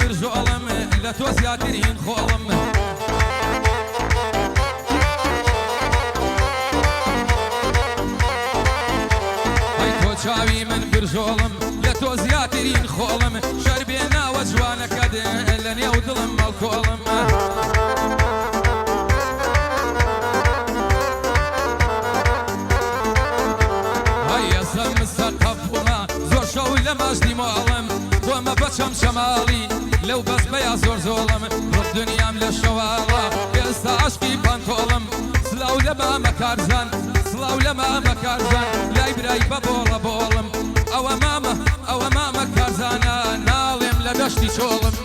برژۆڵم لە تۆ زیاترین خۆڵم ئەی تۆ چاوی من برژۆڵم لە تۆ زیاترین خۆڵم شەر بێ ناوە جوانەکەت لە نێو دڵم مەڵکۆڵم هەیەسم مستەقەفڵە زۆر شەو لە ماژنی ماڵم بۆمە بەچەم شەماڵی لەو بەس بەیا زۆر زۆڵم ڕق دنیام لە شەواڵە ئێستا عەشقی پانتۆڵم سلااو لە مامە کارزان سلااو لە مامە کارزان لای برای بەبۆڵە بۆڵم ئەوە مامە کارزانە ناڵێم لە دەشتی چۆڵم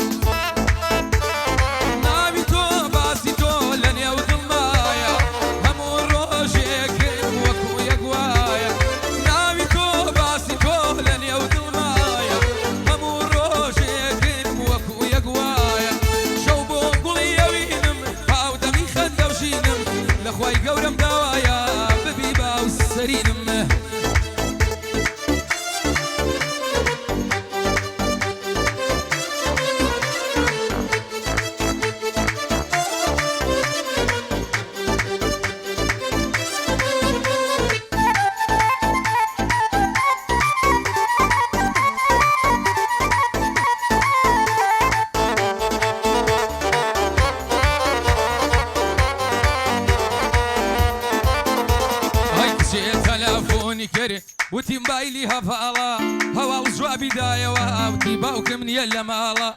ناوی تۆ باسی تۆ لە نێو دڵمایە هەموو ڕۆژێکم وەکو یەک وایە ناوی تۆ باسی تۆ لە نێو دڵمایە هەموو ڕۆژێکم وەکو یەک وایە شەو بۆ گوڵی ئەوینم هاودەمی خەندەوژینم لە خوای گەورەم داوایە ببی باو سەرینم وتیم بایلی هەڤاڵە هەواڵ جوابی دایەوە ئاوتی باوکم نییە لە ماڵە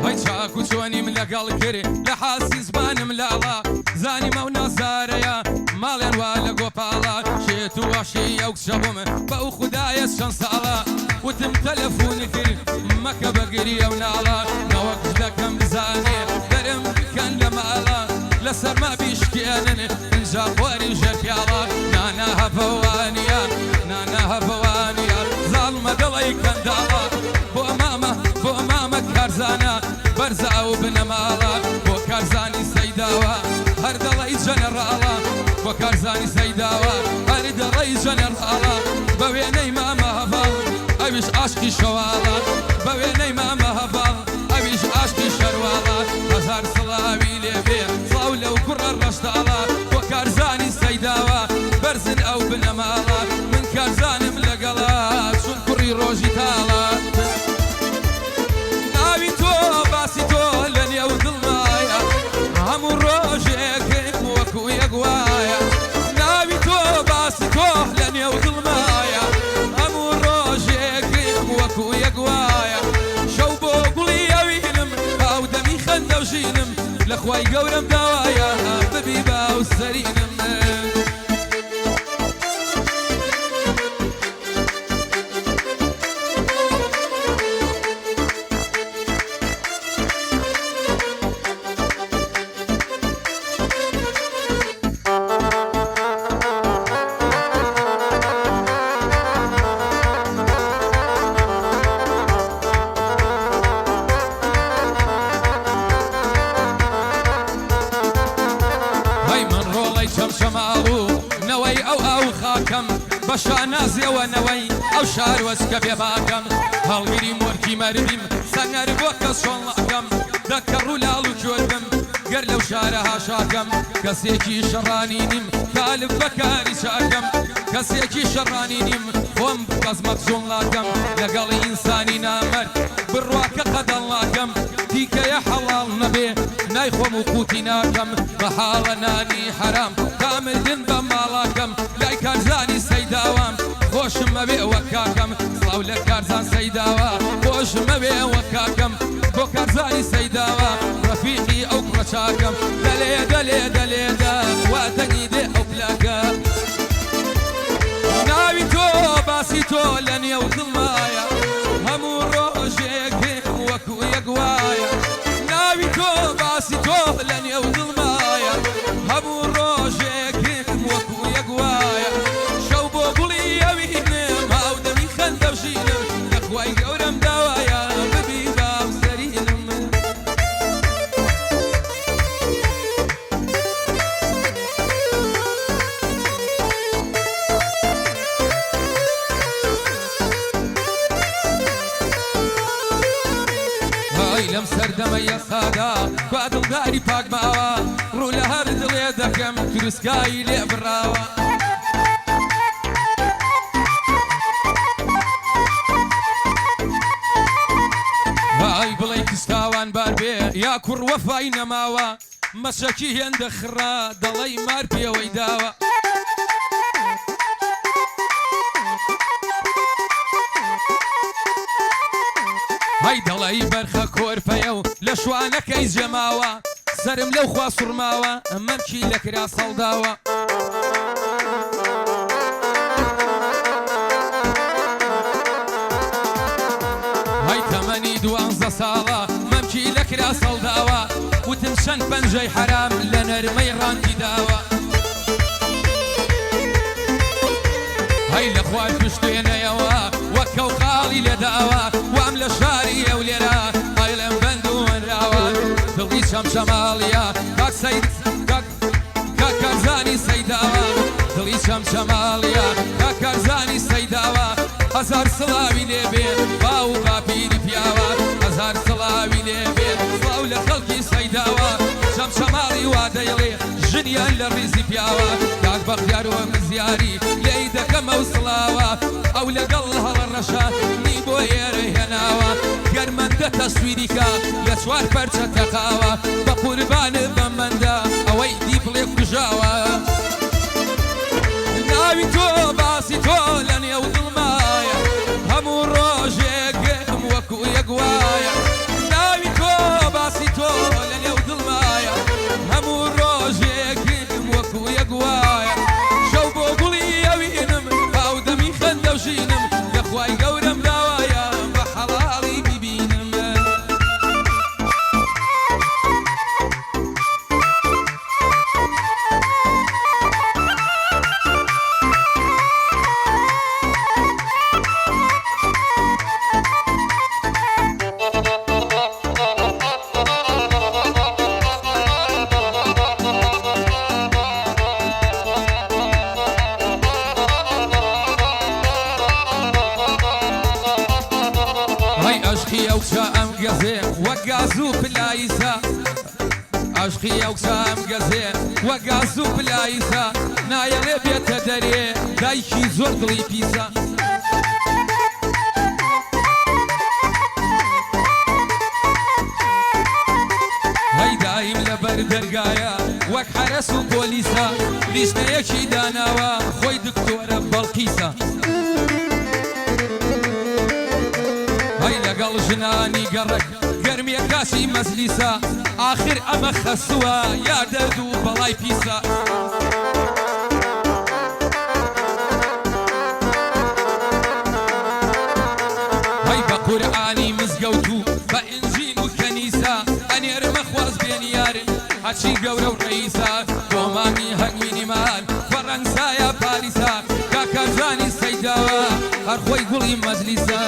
هەی چاک و چۆنیم لەگەڵ کرد لە حاسی زمانم لاڵە زانیمە و نازارەیە ماڵێن وا لە گۆپاڵە شێت و وەشی ئەو کچەبووم بەو خودایە چەند ساڵە وتم تەلەفۆن کرد مەکە بەگری ئەو ناڵە نەوەک دەکەم بزانێ دەرم بکەن لە ماڵە لەسەر ما بیشکێنن ئینجا خۆری ژەپیاڵە نانە هەڤەوانیان نانە هەڤەوانیان زاڵمە دڵی کەنداڵە بۆ مامە کارزانە بەرزە ئەو بنەماڵە بۆ کارزانی سەیداوە هەر دەڵی جەنەڕاڵە بۆ کارزانی سەیداوە هەر دەڵی جەنەڕاڵە بە وێنەی مامە هەڤاڵ ئەویش عاشقی شەواڵە بە وێنەی مامە هەڤاڵ ئەویش عاشقی شەرواڵە هەزار سڵاوی لێبێ سڵاو لەو کوڕە ڕەشتاڵە بۆ کارزانی سەیداوە بەرزن ئەو بنەماڵە من کارزانم لەگەڵا چون کوڕی ڕۆژی تاڵە ناوی تۆ باسی تۆ لە نێو دڵمایە هەموو ڕۆژێکم وەکو یەک وایە ناوی تۆ باسی تۆ لە نێو دڵمایە هەموو ڕۆژێکم وەکو یەک وایە شەو بۆ گوڵی ئەوینم هاودەمی خەندەوژینم لە خوای گەورەم داوایە ببی باو سەرینم شانازیەوە نەوەی ئەو شار وەچکە بێ باکەم هەڵگیری مۆرکی مەردیم سەنگەر بۆ کەس شۆڵەکەم دەکە ڕوولاڵ و جۆربم گەر لەو شارە هاشاکەم کەسێکی شەڕانی نیم تالب بەکاری چاکەم کەسێکی شەڕانی نیم خۆم قەزمەت جۆڵاکەم لەگەڵی ئینسانی نامەرد بڕواکە قەدەڵاکەم دیکەیە حەڵاڵ نەبێ نایخۆم و قوتی ناکەم بە حاڵە نانی حەرام کاملدن بە ماڵاکەم لای کارزانی سەیداوام خۆشم مەبێ وەک کاکەم سڵاو لە کارزان سەیداوە خۆشم مەبێ وەک کاکەم بۆ کارزانی سەیداوە ڕەفیقی ئەو کوڕە چاکەم دەلێدا وا دەنگی دێ ئەو پلاکە ناوی تۆ باسی تۆ لە نێو دڵمایە هەموو ڕۆژێکم وەکو یەک وایە ناوی تۆ باسی تۆ لە نێو دڵمایە هەموو ڕۆژێکم وەکو یەک وایە شەو بۆ گوڵی ئەوینم هاودەمی خەندەوژینم لە خوای گەورەم داوایە ببی باو سەرینم دڵداری پاک ماوە ڕوو لە هەر دڵێ دەکەم تروسکایی لێ بڕاوە وای بڵێ کستاوان بار بێ یا کوڕ وەفای نەماوە مەچەکی هێندە خڕا دەڵێی مار پێوەی داوە هەی دەڵێی بەرخە کۆرپەیە و لە شوانەکەی جەماوە سرم لەو خوا سوڕماوە ئەمەمکی لە کرا سەڵداوە هەی تەمەنی 12 ساڵە مەمکی لە کرا سەڵداوە وتم چەند پەنجەی حرام لە نەرمەی ڕاندی داوە هەی لە خوار پشتێنەیەوە وەکە و قاڵی لێداوە وام لە شاری ئەو لێرە ئای لەم بەند و وەنراوە دڵی چەمچەماڵیە کاک سەید کاکارزانی سەیداوە دڵی چەمچەماڵیە کاکارزانی سەیداوە هەزار سڵاوی لێبێ باو باپیری پیاوە هەزار سڵاوی لێبێ باو لە خەڵکی سەیداوە چەمچەماڵی وا دەیڵێ ژنیان لە ڕیزی پیاوە کاک بەختیار وە مزیاری لێی دەکەمە و سڵاوە ئەو لەگەڵ هەڵە ڕەشە نی بۆ ئێرە هێناوە گەرمەندە تەسویریکە لە چوار پەرچە تەقاوە بە قوربانە بەمەندە ئەوەی دی بڵێ کوژاوە ناوی تۆ باسی تۆ لە نێو دڵمایە هەموو ڕۆژێکم وەکو یەک وایە ناوی تۆ باسی تۆ لە نێو دڵمایە هەموو ڕۆژێکم وەکو یەک وایە شەو بۆ گوڵی ئەوینم باودەمی خەندە و ژینم لەخوای گەورەم داوایە بە حەڵاڵی بیبینم عشقی ئەو کچە ئەم گەزێ وەک گاز و پلاییسە عشقی ئەو کچە ئەم گەزێ وەک گاز و پلاییسە نایەڵێ بێتە دەرێ دایکی زۆر دڵی پیسە هەی دایم لەبەر دەرگایە وەک حەرەس و پۆلیسە لیژنەیەکی داناوە خۆی دکتۆرە بەڵقیسە هەی لەگەڵ ژنانی گەڕک گەرمیە کاسی مەزلیسە ئاخر ئەمە خەسووە یا دەرد و بەڵای پیسە هەی بە قورئانی مزگەوت و بە ئینجیل و کەنیسە ئەنێرمە خواز بێنیارن هەچی گەورە و ڕەئیسە بۆ مامی هەنگوینی مان فەڕەنسایە پاریسە کاکارزانی سەیداوە هەر خۆی گوڵی مەجلیسە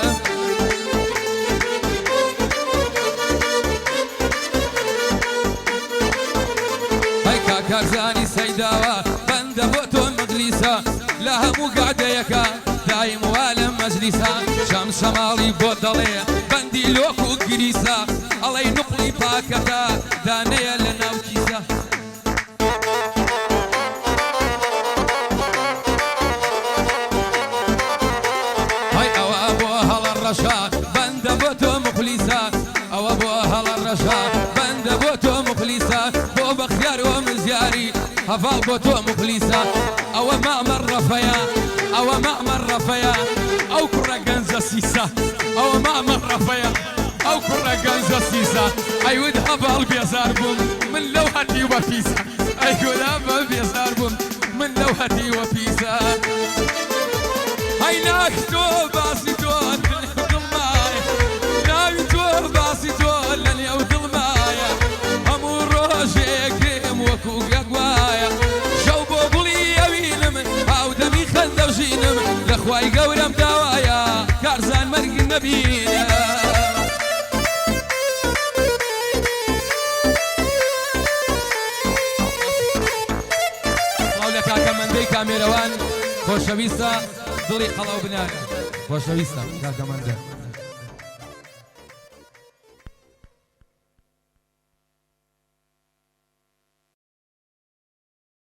کارزانی سەیداوە بەندە بۆ تۆ مەجلیسە لە هەموو گادەیەکە دایم وا لە مەجلیسە شەمشەماڵی بۆ دەڵێ بەندی لۆک و گریسە ئەڵەی نوقڵی پاکەتە دانەیە لە ناو کیسە هەی ئەوە بۆ هەڵە ڕەشە بەندە بۆ تۆ مخلیسە ئەوە بۆ هەڵە ڕەشە بەندە بۆ تۆ مخلیسە بۆ بەختیار و مزیاری هەڤاڵ بۆ تۆ مخلیسە ئەوە مەعمەر ڕەفەیە ئەوە مەعمەر ڕەفەیە ئەو کوڕە گەنجە سیسە ئەوە مەعمەر ڕەفەیە ئەو کوڕە گەنجە سیسە ئەیود هەڤاڵ بێزار بووم من لەو هەتی وە پیسە ئەیگوت هەڤاڵ بێزار بووم من لەو هەتی وە پیسە هەی ناوی تۆ باسی تۆ لە نێو دڵمایە ناوی تۆ باسی تۆ لە نێو دڵمایە هەموو ڕۆژێکم وەکو یەک وایە شەو بۆ گوڵی ئەوینم هاودەمی خەندە و ژینم لەخوای گەورەم داوایە کارزان مەرگ نەبینە سڵاو لە کاکەمەندەی کامێرەوان خۆشەویستە دڵی قەڵاو بنارە خۆشەویستە کاکەمەندە